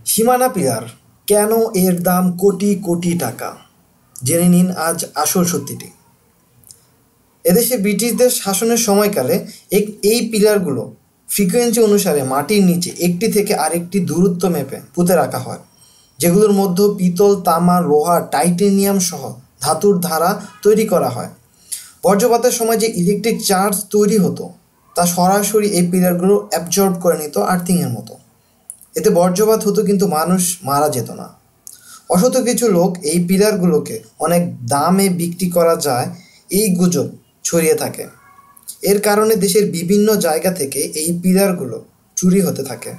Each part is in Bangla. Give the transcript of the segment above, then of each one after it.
সীমানা পিলার কেন এর দাম কোটি কোটি টাকা? জেনে নিন আজ আসল সত্যিটি। এদেশে ব্রিটিশদের শাসনের সময়কালে এই পিলারগুলো ফ্রিকোয়েন্সি অনুসারে মাটির নিচে একটি থেকে আরেকটি দূরত্ব মেপে পুঁতে রাখা হয়, যেগুলোর মধ্যে পিতল, তামা, লোহা, টাইটেনিয়াম সহ ধাতুর ধারা তৈরি করা হয়। বজ্রপাতের সময় যে ইলেকট্রিক চার্জ তৈরি হতো তা সরাসরি এই পিলারগুলো অ্যাবজর্ব করে নিত আর্থিংয়ের মতো। এতে বজ্রপাত হতো কিন্তু মানুষ মারা যেত না। অসত কিছু লোক এই পিলারগুলোকে অনেক দামে বিক্রি করা যায় এই গুজব ছড়িয়ে থাকে। এর কারণে দেশের বিভিন্ন জায়গা থেকে এই পিলারগুলো চুরি হতে থাকে।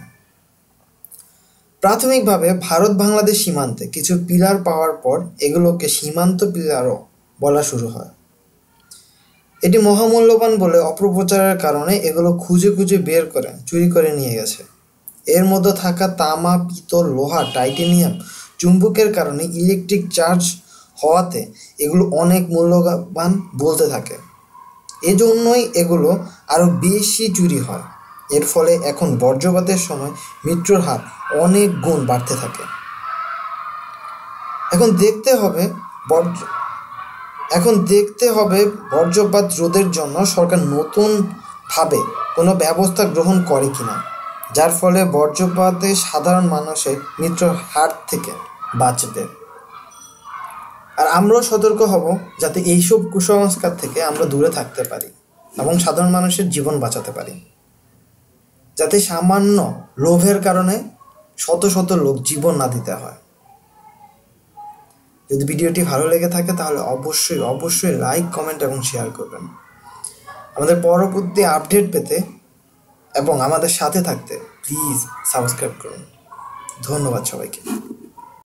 প্রাথমিকভাবে ভারত বাংলাদেশ সীমান্তে কিছু পিলার পাওয়ার পর এগুলোকে সীমান্ত পিলারও বলা শুরু হয়। এটি মহামূল্যবান বলে অপপ্রচারের কারণে এগুলো খুঁজে খুঁজে বের করে চুরি করে নিয়ে গেছে। এর মধ্যে থাকা তামা, পিতল, লোহা, টাইটেনিয়াম চুম্বকের কারণে ইলেকট্রিক চার্জ হওয়াতে এগুলো অনেক মূল্যবান বলতে থাকে। এজন্যই এগুলো আরও বেশি চুরি হয়। এর ফলে এখন বজ্রপাতের সময় মৃত্যুর হার অনেক গুণ বাড়তে থাকে। এখন দেখতে হবে বজ্রপাত রোধের জন্য সরকার নতুনভাবে কোনো ব্যবস্থা গ্রহণ করে কিনা, যার ফলে বজ্রপাতে সাধারণ মানুষের মৃত্যুর হার থেকে বাঁচবে। আর আমরাও সতর্ক হব যাতে এইসব কুসংস্কার থেকে আমরা দূরে থাকতে পারি এবং সাধারণ মানুষের জীবন বাঁচাতে পারি, যাতে সামান্য লোভের কারণে শত শত লোক জীবন না দিতে হয়। যদি ভিডিওটি ভালো লেগে থাকে তাহলে অবশ্যই লাইক, কমেন্ট এবং শেয়ার করবেন। আমাদের পরবর্তী আপডেট পেতে এবং আমাদের সাথে থাকতে প্লিজ সাবস্ক্রাইব করুন। ধন্যবাদ সবাইকে।